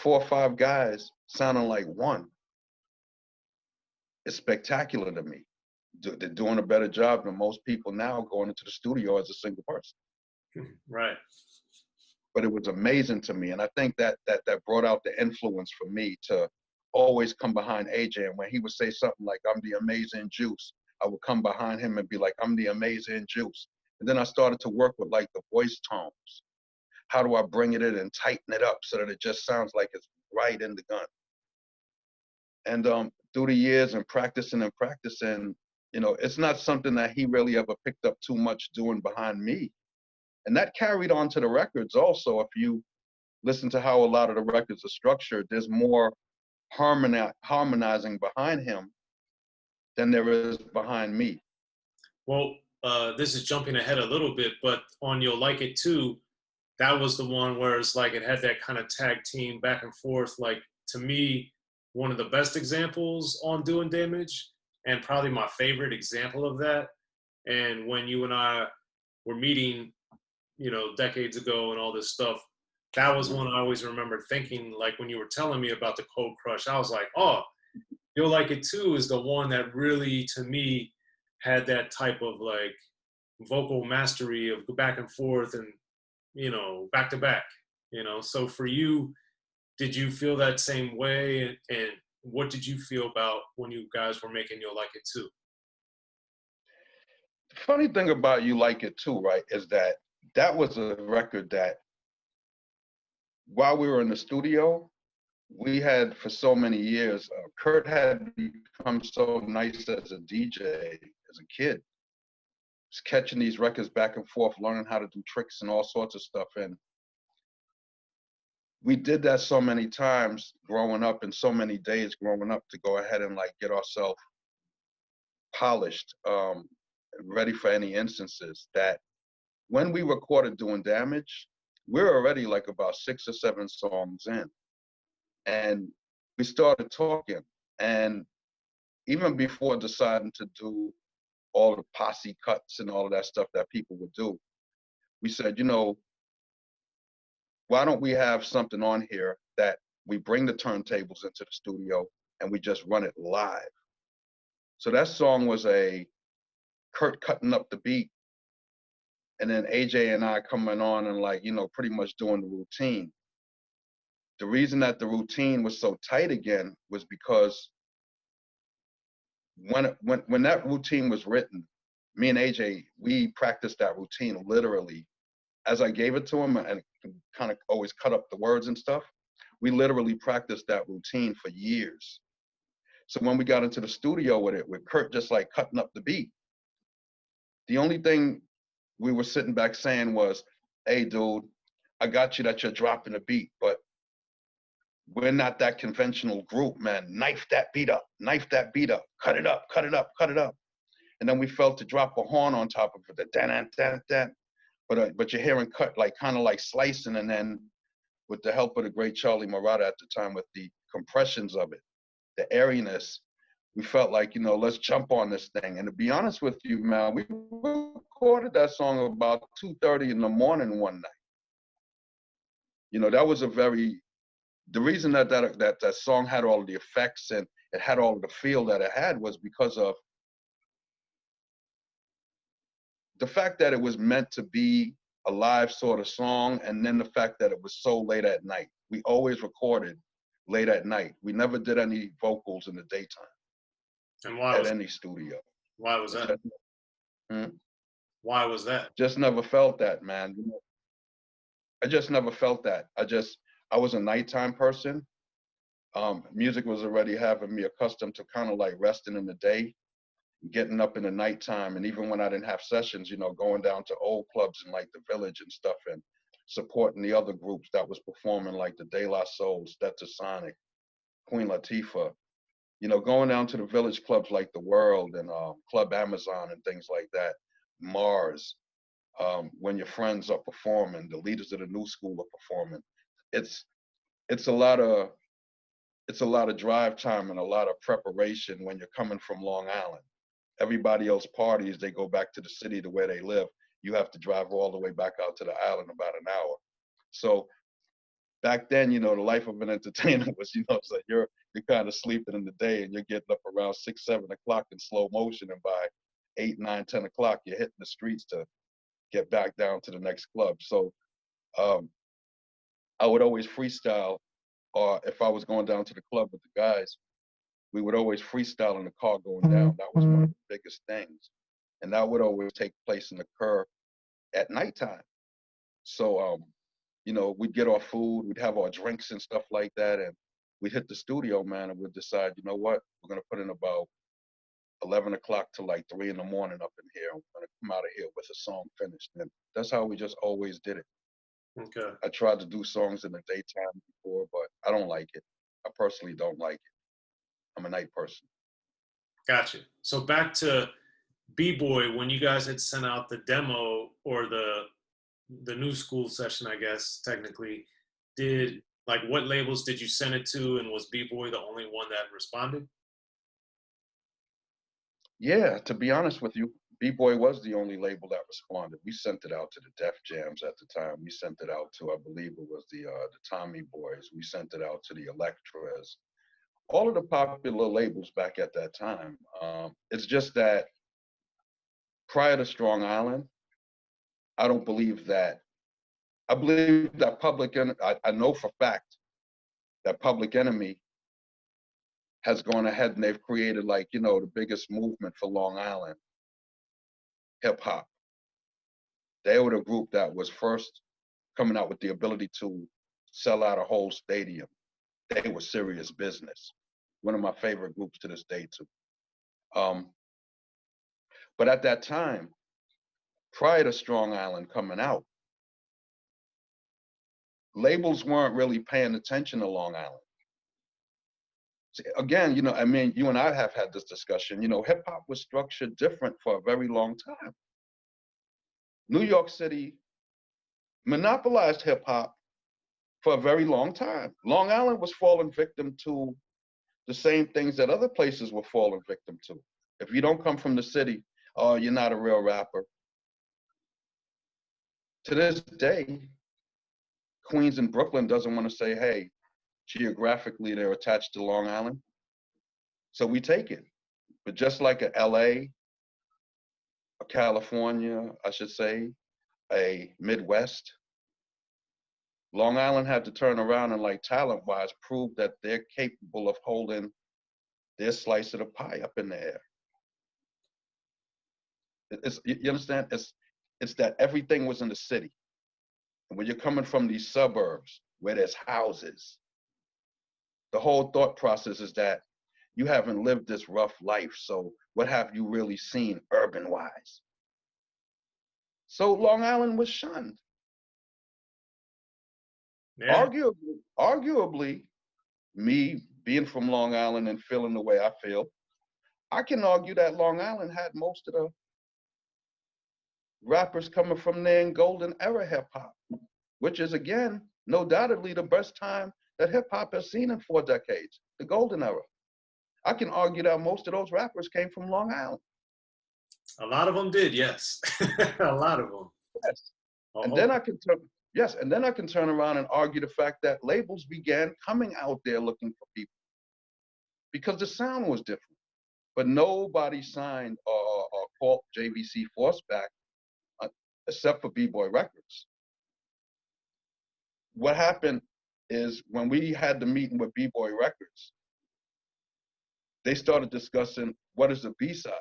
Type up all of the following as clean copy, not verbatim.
4 or 5 guys sounding like one is spectacular to me. They're doing a better job than most people now going into the studio as a single person. Right. But it was amazing to me, and I think that brought out the influence for me to always come behind AJ. And when he would say something like, "I'm the amazing Juice," I would come behind him and be like, "I'm the amazing Juice." And then I started to work with like the voice tones. How do I bring it in and tighten it up so that it just sounds like it's right in the gun? And through the years and practicing, you know, it's not something that he really ever picked up too much doing behind me. And that carried on to the records also. If you listen to how a lot of the records are structured, there's more harmonizing behind him than there is behind me. Well, this is jumping ahead a little bit, but on You'll Like It Too, that was the one where it's like it had that kind of tag team back and forth. Like, to me, one of the best examples on Doing Damage, and probably my favorite example of that. And when you and I were meeting, you know, decades ago and all this stuff, that was one I always remember thinking, like when you were telling me about the Cold Crush, I was like, oh, You'll Like It Too is the one that really, to me, had that type of like vocal mastery of back and forth and, you know, back to back, you know. So for you, did you feel that same way? And what did you feel about when you guys were making You'll Like It Too? The funny thing about You Like It Too, right, is that that was a record that while we were in the studio, we had for so many years, Kurt had become so nice as a DJ as a kid. Just catching these records back and forth, learning how to do tricks and all sorts of stuff. And we did that so many times growing up and so many days growing up to go ahead and like get ourselves polished, ready for any instances that when we recorded Doing Damage, we're already like about 6 or 7 songs in. And we started talking. And even before deciding to do all the posse cuts and all of that stuff that people would do, we said, you know, why don't we have something on here that we bring the turntables into the studio and we just run it live? So that song was a Kurt cutting up the beat and then AJ and I coming on and like, you know, pretty much doing the routine. The reason that the routine was so tight again was because when that routine was written, me and AJ, we practiced that routine literally. As I gave it to him and kind of always cut up the words and stuff, we literally practiced that routine for years. So when we got into the studio with it, with Kurt just like cutting up the beat, the only thing we were sitting back saying was, hey, dude, I got you that you're dropping the beat, but we're not that conventional group, man. Knife that beat up, cut it up, cut it up, cut it up. And then we felt to drop a horn on top of it, the dan-dan-dan-dan. But you're hearing cut like kind of like slicing, and then with the help of the great Charlie Murata at the time with the compressions of it, the airiness, we felt like, you know, let's jump on this thing. And to be honest with you, man, we recorded that song about 2:30 in the morning one night. You know, that was the reason that song had all of the effects and it had all of the feel that it had was because of the fact that it was meant to be a live sort of song, and then the fact that it was so late at night. We always recorded late at night. We never did any vocals in the daytime. And why at was any studio. why was that? Why was that? Just never felt that, man. I just never felt that. I was a nighttime person. Music was already having me accustomed to kind of like resting in the day, getting up in the nighttime. And even when I didn't have sessions, you know, going down to old clubs in like the Village and stuff and supporting the other groups that was performing like the De La Soul, Stetsasonic, Queen Latifah, you know, going down to the Village clubs like the World and Club Amazon and things like that, Mars, when your friends are performing, the leaders of the new school are performing. It's a lot of drive time and a lot of preparation when you're coming from Long Island. Everybody else parties, they go back to the city to where they live. You have to drive all the way back out to the island about an hour. So back then, you know, the life of an entertainer was, you know, it's like you're kind of sleeping in the day and you're getting up around 6, 7 o'clock in slow motion, and by 8, 9, 10 o'clock, you're hitting the streets to get back down to the next club. So um, I would always freestyle, or if I was going down to the club with the guys, we would always freestyle in the car going down. That was one of the biggest things. And that would always take place and occur at nighttime. So, you know, we'd get our food, we'd have our drinks and stuff like that, and we'd hit the studio, man, and we'd decide, you know what, we're gonna put in about 11 o'clock to like 3 in the morning up in here. We're gonna come out of here with a song finished. And that's how we just always did it. Okay. I tried to do songs in the daytime before, but I don't like it. I personally don't like it. I'm a night person. Gotcha. So back to B-Boy, when you guys had sent out the demo or the new school session, I guess technically, did like what labels did you send it to, and was B-Boy the only one that responded? Yeah, to be honest with you, B-Boy was the only label that responded. We sent it out to the Def Jams at the time. We sent it out to, I believe it was the Tommy Boys. We sent it out to the Electras. All of the popular labels back at that time. It's just that prior to Strong Island, I don't believe that. I believe that I know for fact that Public Enemy has gone ahead and they've created, like, you know, the biggest movement for Long Island hip hop. They were the group that was first coming out with the ability to sell out a whole stadium. They were serious business. One of my favorite groups to this day, too. But at that time, prior to Strong Island coming out, labels weren't really paying attention to Long Island. See, again, you know, I mean, you and I have had this discussion. You know, hip hop was structured different for a very long time. New York City monopolized hip hop for a very long time. Long Island was falling victim to the same things that other places were falling victim to. If you don't come from the city, oh, you're not a real rapper. To this day, Queens and Brooklyn doesn't want to say, hey, geographically they're attached to Long Island. So we take it. But just like a LA, a California, I should say, a Midwest, Long Island had to turn around and, like, talent-wise, prove that they're capable of holding their slice of the pie up in the air. You understand? It's that everything was in the city. And when you're coming from these suburbs where there's houses, the whole thought process is that you haven't lived this rough life, so what have you really seen urban-wise? So Long Island was shunned. Yeah. Arguably, me being from Long Island and feeling the way I feel, I can argue that Long Island had most of the rappers coming from there in golden era hip hop, which is, again, no doubtedly the best time that hip hop has seen in 4 decades, the golden era. I can argue that most of those rappers came from Long Island. A lot of them did, yes. A lot of them. Yes. And then I can turn around and argue the fact that labels began coming out there looking for people because the sound was different. But nobody signed or called JVC Force back except for B-Boy Records. What happened is when we had the meeting with B-Boy Records, they started discussing what is the B-side.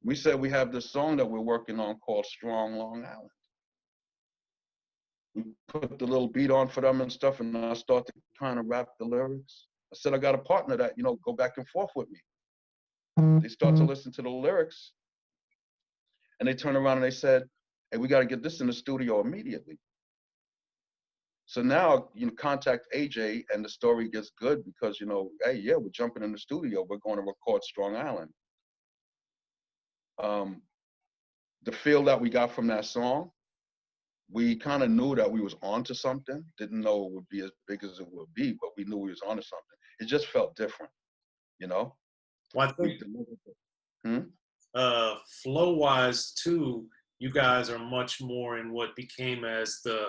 We said we have this song that we're working on called Strong Long Island. We put the little beat on for them and stuff, and I started trying to rap the lyrics. I said, I got a partner that, you know, go back and forth with me. They start to listen to the lyrics, and they turn around and they said, hey, we got to get this in the studio immediately. So now, you know, contact AJ, and the story gets good because, you know, hey, yeah, we're jumping in the studio. We're going to record Strong Island. The feel that we got from that song, we kind of knew that we was onto something. Didn't know it would be as big as it would be, but we knew we was onto something. It just felt different, you know? Well, I think flow-wise too, you guys are much more in what became as the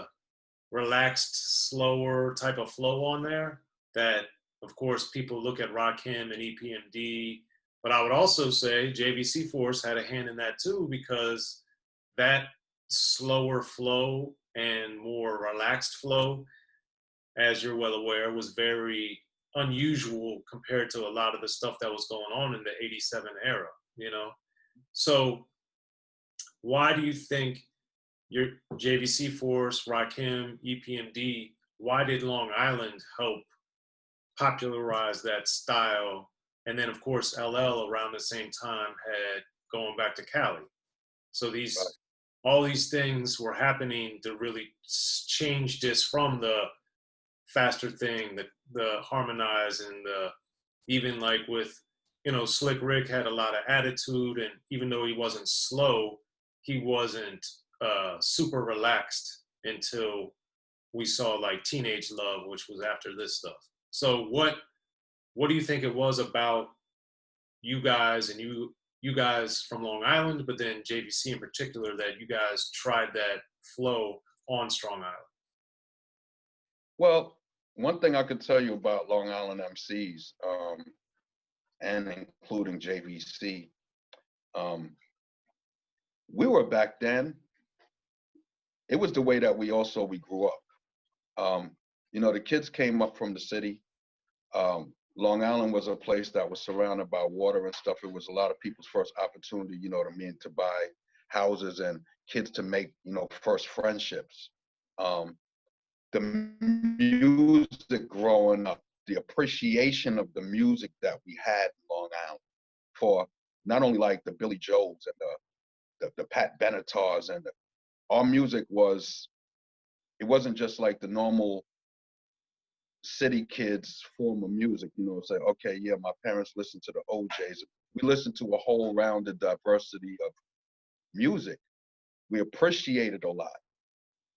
relaxed, slower type of flow on there that, of course, people look at Rakim and EPMD, but I would also say JVC Force had a hand in that too, because that slower flow and more relaxed flow, as you're well aware, was very unusual compared to a lot of the stuff that was going on in the 87 era, you know? So why do you think your JVC Force, Rakim, EPMD, why did Long Island help popularize that style? And then, of course, LL around the same time had going back to Cali. So these, all these things were happening to really change this from the faster thing, the harmonize, and the, even like with, you know, Slick Rick had a lot of attitude, and even though he wasn't slow, he wasn't super relaxed until we saw like Teenage Love, which was after this stuff. So what do you think it was about you guys and you guys from Long Island, but then JVC in particular, that you guys tried that flow on Strong Island? Well, one thing I could tell you about Long Island MCs, and including JVC, we were back then, it was the way that we grew up. You know, the kids came up from the city. Long Island was a place that was surrounded by water and stuff. It was a lot of people's first opportunity, you know what I mean, to buy houses and kids to make, you know, first friendships. The music growing up, the appreciation of the music that we had in Long Island, for not only like the Billy Joels and the Pat Benetars, and our music was, it wasn't just like the normal city kids form of music, you know, say, okay, yeah, my parents listened to the OJs. We listened to a whole rounded diversity of music. We appreciated a lot.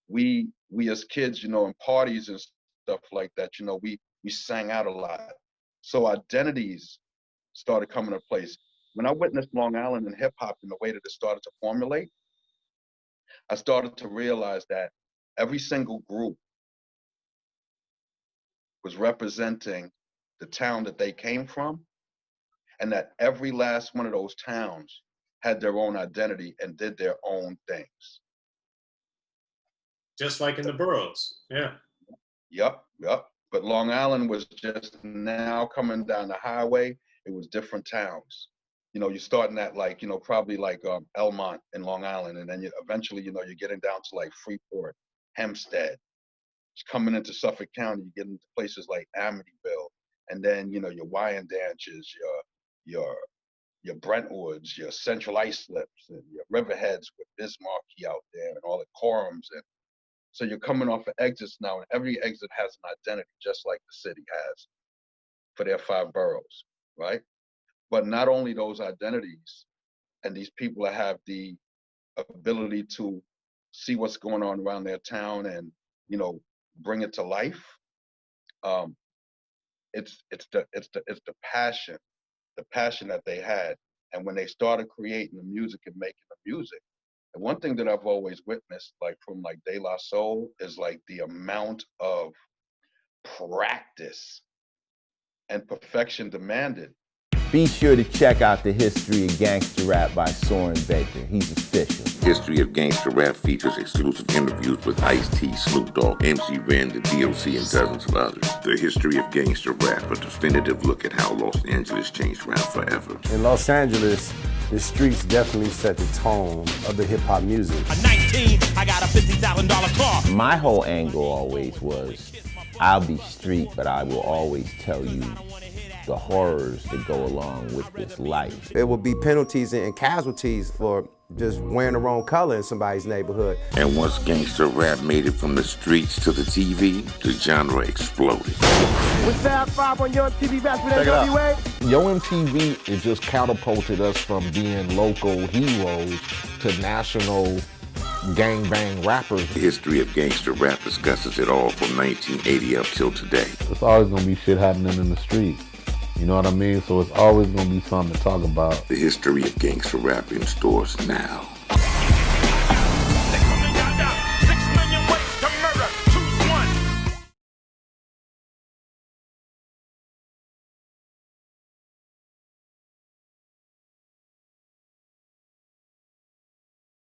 We as kids, you know, in parties and stuff like that, you know, we sang out a lot. So identities started coming to place. When I witnessed Long Island and hip hop and the way that it started to formulate, I started to realize that every single group was representing the town that they came from, and that every last one of those towns had their own identity and did their own things. Just like in the boroughs, yeah. Yep. But Long Island was just now coming down the highway. It was different towns. You know, you're starting at like, you know, probably like Elmont in Long Island, and then eventually, you know, you're getting down to like Freeport, Hempstead. It's coming into Suffolk County, you get into places like Amityville, and then, you know, your Wyandanches, your Brentwoods, your Central Ice Slips, and your Riverheads with Bismarcky out there, and all the quorums. And so you're coming off of exits now, and every exit has an identity, just like the city has for their 5 boroughs, right? But not only those identities, and these people that have the ability to see what's going on around their town and, you know, bring it to life. It's the passion that they had. And when they started creating the music and making the music, and one thing that I've always witnessed, like from like De La Soul, is like the amount of practice and perfection demanded. Be sure to check out the History of Gangster Rap by Soren Baker. He's official. History of Gangster Rap features exclusive interviews with Ice-T, Snoop Dogg, MC Ren, the D.O.C, and dozens of others. The History of Gangster Rap, a definitive look at how Los Angeles changed rap forever. In Los Angeles, the streets definitely set the tone of the hip-hop music. At 19, I got a $50,000 car. My whole angle always was, I'll be street, but I will always tell you the horrors that go along with this life. There will be penalties and casualties for just wearing the wrong color in somebody's neighborhood. And once gangster rap made it from the streets to the TV, the genre exploded. With Fab 5 on Yo MTV Raps with NWA. Yo MTV, it just catapulted us from being local heroes to national gangbang rappers. The History of Gangster Rap discusses it all from 1980 up till today. It's always gonna be shit happening in the streets. You know what I mean? So it's always gonna be something to talk about. The History of Gangster Rap in stores now.